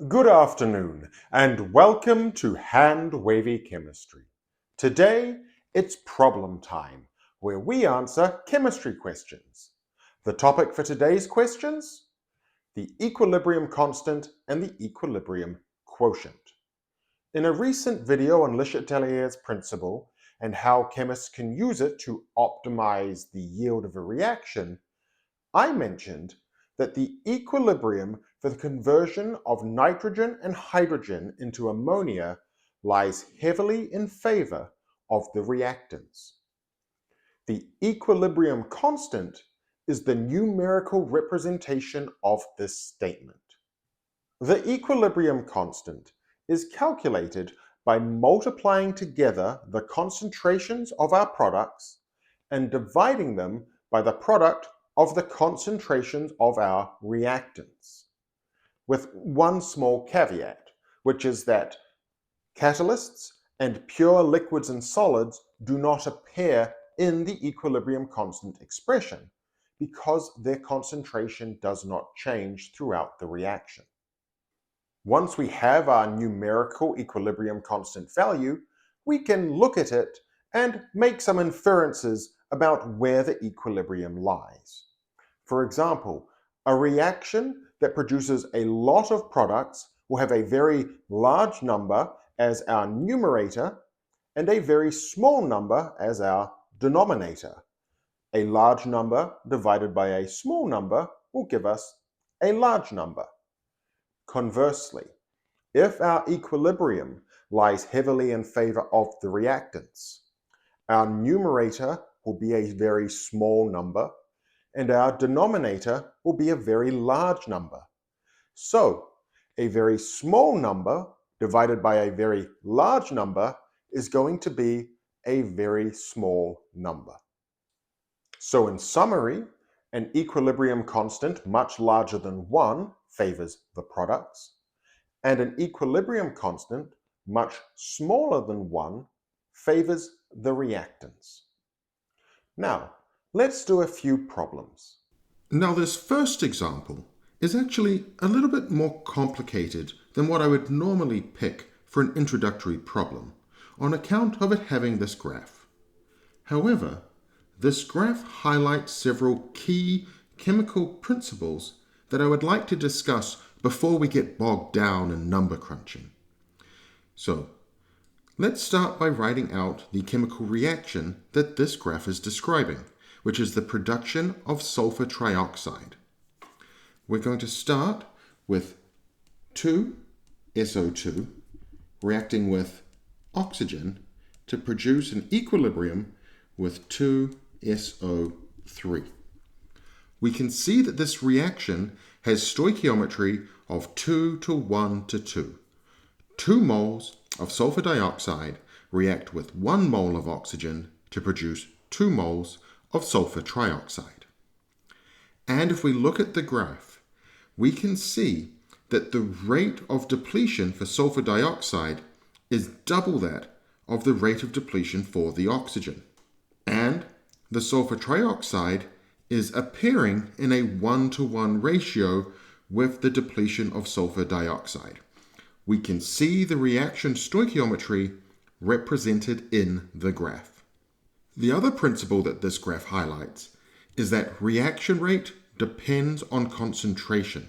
Good afternoon and welcome to Hand-Wavy Chemistry. Today it's problem time where we answer chemistry questions. The topic for today's questions? The equilibrium constant and the equilibrium quotient. In a recent video on Le Chatelier's principle and how chemists can use it to optimize the yield of a reaction, I mentioned that the equilibrium for the conversion of nitrogen and hydrogen into ammonia lies heavily in favor of the reactants. The equilibrium constant is the numerical representation of this statement. The equilibrium constant is calculated by multiplying together the concentrations of our products and dividing them by the product of the concentrations of our reactants, with one small caveat, which is that catalysts and pure liquids and solids do not appear in the equilibrium constant expression because their concentration does not change throughout the reaction. Once we have our numerical equilibrium constant value, we can look at it and make some inferences about where the equilibrium lies. For example, a reaction that produces a lot of products will have a very large number as our numerator and a very small number as our denominator. A large number divided by a small number will give us a large number. Conversely, if our equilibrium lies heavily in favor of the reactants, our numerator will be a very small number and our denominator will be a very large number. So, a very small number divided by a very large number is going to be a very small number. So in summary, an equilibrium constant much larger than 1 favors the products, and an equilibrium constant much smaller than 1 favors the reactants. Now, let's do a few problems. Now, this first example is actually a little bit more complicated than what I would normally pick for an introductory problem on account of it having this graph. However, this graph highlights several key chemical principles that I would like to discuss before we get bogged down in number crunching. So, let's start by writing out the chemical reaction that this graph is describing, which is the production of sulfur trioxide. We're going to start with 2SO2 reacting with oxygen to produce an equilibrium with 2SO3. We can see that this reaction has stoichiometry of 2 to 1 to 2. 2 moles of sulfur dioxide react with 1 mole of oxygen to produce 2 moles of sulfur trioxide. And if we look at the graph, we can see that the rate of depletion for sulfur dioxide is double that of the rate of depletion for the oxygen. And the sulfur trioxide is appearing in a 1-to-1 ratio with the depletion of sulfur dioxide. We can see the reaction stoichiometry represented in the graph. The other principle that this graph highlights is that reaction rate depends on concentration.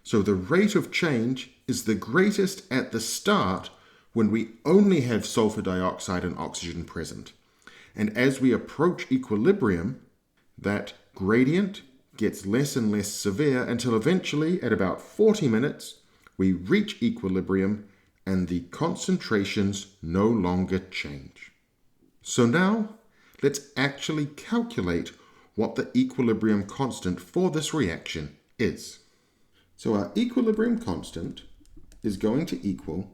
So the rate of change is the greatest at the start when we only have sulfur dioxide and oxygen present. And as we approach equilibrium, that gradient gets less and less severe until eventually, at about 40 minutes, we reach equilibrium and the concentrations no longer change. So now, let's actually calculate what the equilibrium constant for this reaction is. So our equilibrium constant is going to equal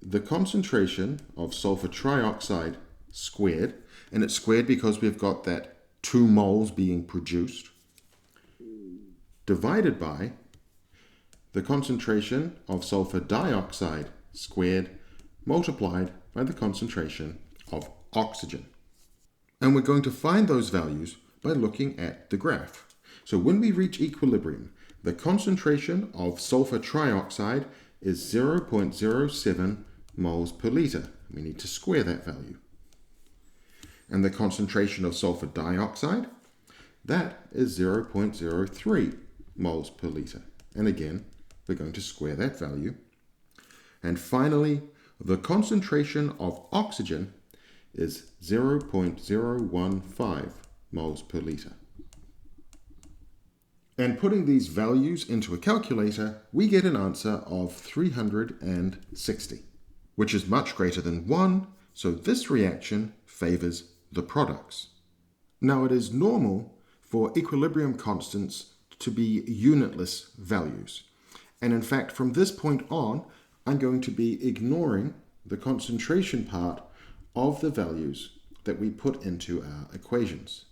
the concentration of sulfur trioxide squared, and it's squared because we've got that 2 moles being produced, divided by the concentration of sulfur dioxide squared multiplied by the concentration of oxygen. And we're going to find those values by looking at the graph. So when we reach equilibrium, The concentration of sulfur trioxide is 0.07 moles per litre. We need to square that value. And the concentration of sulfur dioxide, that is 0.03 moles per litre. And again, we're going to square that value. And finally, the concentration of oxygen is 0.015 moles per litre. And putting these values into a calculator, we get an answer of 360, which is much greater than 1, so this reaction favours the products. Now, it is normal for equilibrium constants to be unitless values. And in fact, from this point on, I'm going to be ignoring the concentration part of the values that we put into our equations.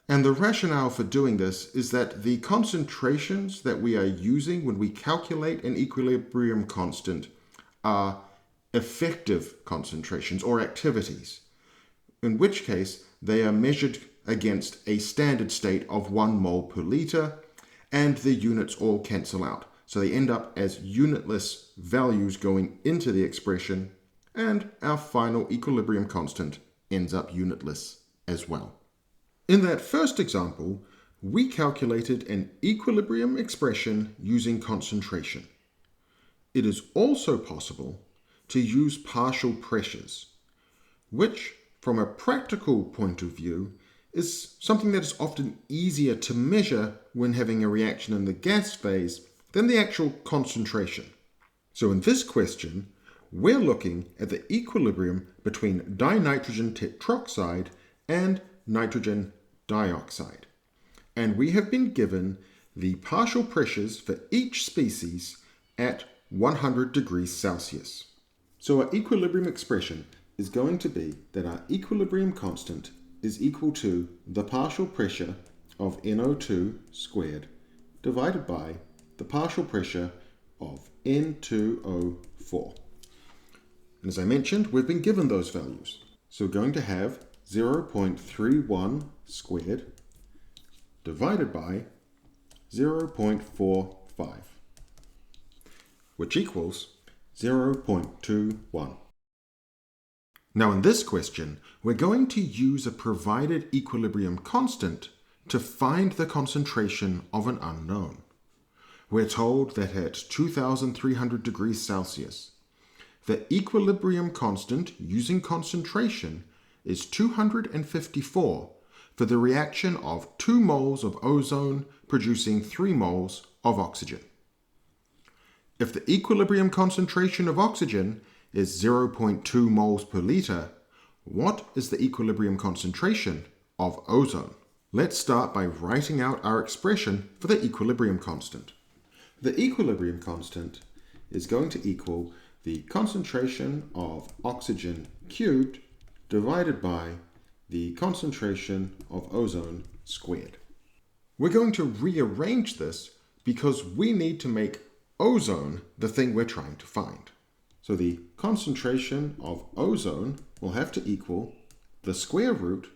And the rationale for doing this is that the concentrations that we are using when we calculate an equilibrium constant are effective concentrations or activities, in which case they are measured against a standard state of 1 mole per litre, and the units all cancel out. So they end up as unitless values going into the expression, and our final equilibrium constant ends up unitless as well. In that first example, we calculated an equilibrium expression using concentration. It is also possible to use partial pressures, which, from a practical point of view, is something that is often easier to measure when having a reaction in the gas phase than the actual concentration. So in this question, we're looking at the equilibrium between dinitrogen tetroxide and nitrogen dioxide. And we have been given the partial pressures for each species at 100 degrees Celsius. So our equilibrium expression is going to be that our equilibrium constant is equal to the partial pressure of NO2 squared divided by the partial pressure of N2O4. And as I mentioned, we've been given those values. So we're going to have 0.31 squared divided by 0.45, which equals 0.21. Now in this question, we're going to use a provided equilibrium constant to find the concentration of an unknown. We're told that at 2300 degrees Celsius, the equilibrium constant using concentration is 254 for the reaction of 2 moles of ozone producing 3 moles of oxygen. If the equilibrium concentration of oxygen is 0.2 moles per litre, what is the equilibrium concentration of ozone? Let's start by writing out our expression for the equilibrium constant. The equilibrium constant is going to equal the concentration of oxygen cubed divided by the concentration of ozone squared. We're going to rearrange this because we need to make ozone the thing we're trying to find. So the concentration of ozone will have to equal the square root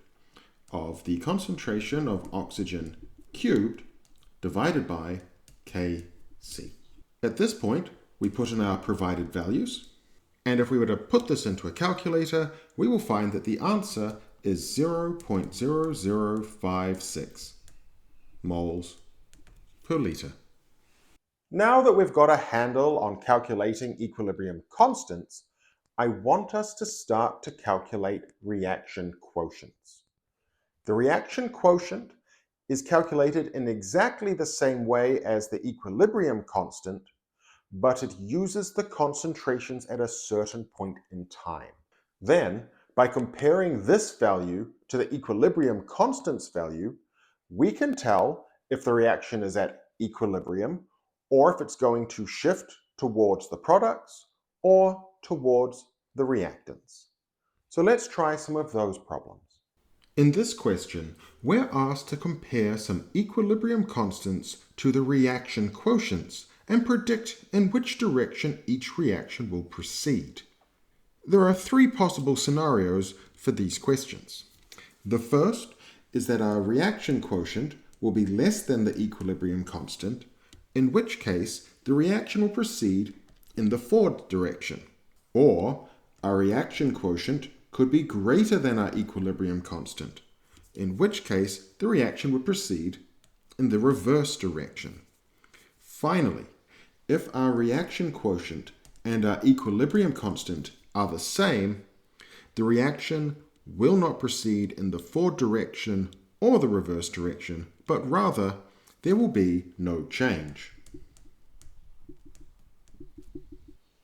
of the concentration of oxygen cubed divided by Kc. At this point, we put in our provided values, and if we were to put this into a calculator, we will find that the answer is 0.0056 moles per litre. Now that we've got a handle on calculating equilibrium constants, I want us to start to calculate reaction quotients. The reaction quotient is calculated in exactly the same way as the equilibrium constant, but it uses the concentrations at a certain point in time. Then, by comparing this value to the equilibrium constant's value, we can tell if the reaction is at equilibrium or if it's going to shift towards the products or towards the reactants. So let's try some of those problems. In this question, we're asked to compare some equilibrium constants to the reaction quotients and predict in which direction each reaction will proceed. There are 3 possible scenarios for these questions. The first is that our reaction quotient will be less than the equilibrium constant, in which case the reaction will proceed in the forward direction. Or our reaction quotient could be greater than our equilibrium constant, in which case the reaction would proceed in the reverse direction. Finally, if our reaction quotient and our equilibrium constant are the same, the reaction will not proceed in the forward direction or the reverse direction, but rather there will be no change.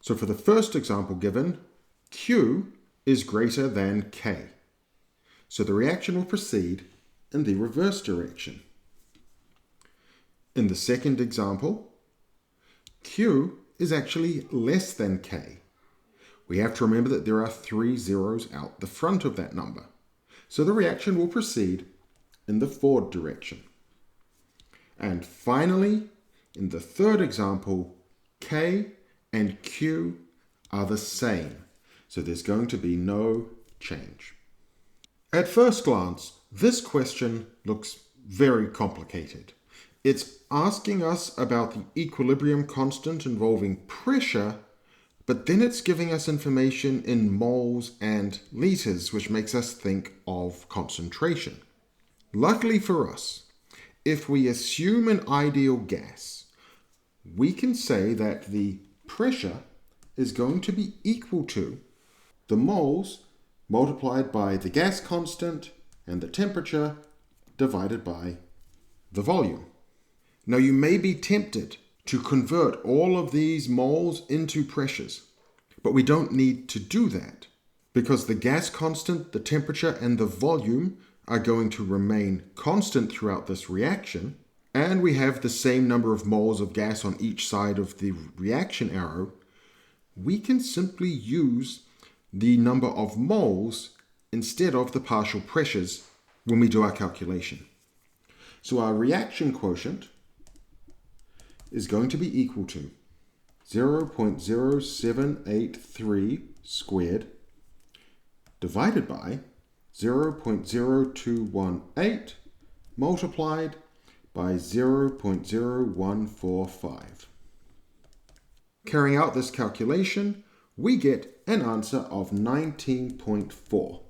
So for the first example given, Q is greater than K. So the reaction will proceed in the reverse direction. In the second example, Q is actually less than K. We have to remember that there are 3 zeros out the front of that number. So the reaction will proceed in the forward direction. And finally, in the third example, K and Q are the same. So there's going to be no change. At first glance, this question looks very complicated. It's asking us about the equilibrium constant involving pressure, but then it's giving us information in moles and liters, which makes us think of concentration. Luckily for us, if we assume an ideal gas, we can say that the pressure is going to be equal to the moles multiplied by the gas constant and the temperature divided by the volume. Now you may be tempted to convert all of these moles into pressures, but we don't need to do that because the gas constant, the temperature, and the volume are going to remain constant throughout this reaction, and we have the same number of moles of gas on each side of the reaction arrow. We can simply use the number of moles instead of the partial pressures when we do our calculation. So our reaction quotient is going to be equal to 0.0783 squared divided by 0.0218 multiplied by 0.0145. Carrying out this calculation, we get an answer of 19.4.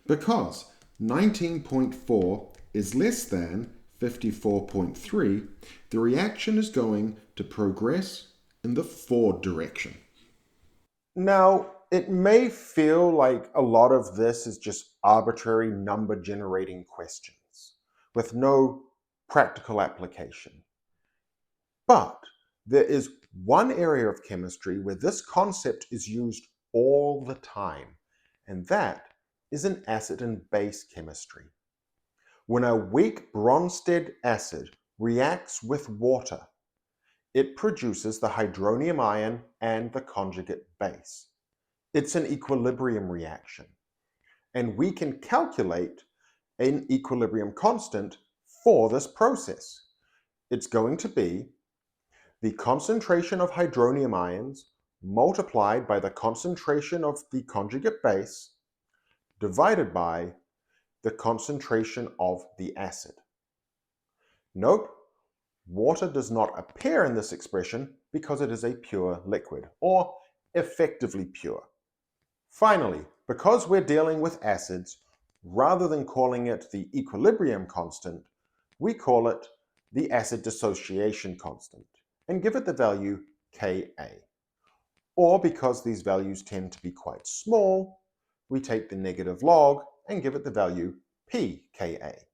Because 19.4 is less than 54.3, the reaction is going to progress in the forward direction. Now, it may feel like a lot of this is just arbitrary number generating questions with no practical application. But there is one area of chemistry where this concept is used all the time, and that is in acid and base chemistry. When a weak Bronsted acid reacts with water, it produces the hydronium ion and the conjugate base. It's an equilibrium reaction, and we can calculate an equilibrium constant for this process. It's going to be the concentration of hydronium ions multiplied by the concentration of the conjugate base divided by the concentration of the acid. Note, water does not appear in this expression because it is a pure liquid, or effectively pure. Finally, because we're dealing with acids, rather than calling it the equilibrium constant, we call it the acid dissociation constant and give it the value Ka. Or because these values tend to be quite small, we take the negative log and give it the value pKa.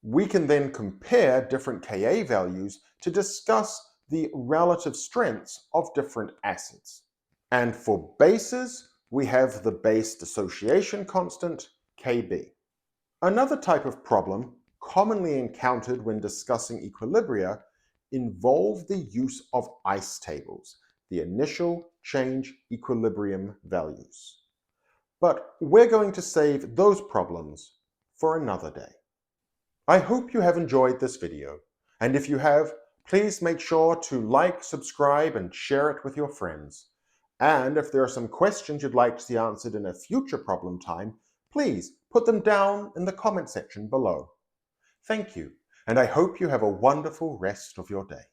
We can then compare different Ka values to discuss the relative strengths of different acids. And for bases, we have the base dissociation constant, Kb. Another type of problem commonly encountered when discussing equilibria involve the use of ice tables, the initial change equilibrium values. But we're going to save those problems for another day. I hope you have enjoyed this video, and if you have, please make sure to like, subscribe, and share it with your friends. And if there are some questions you'd like to see answered in a future problem time, please put them down in the comment section below. Thank you, and I hope you have a wonderful rest of your day.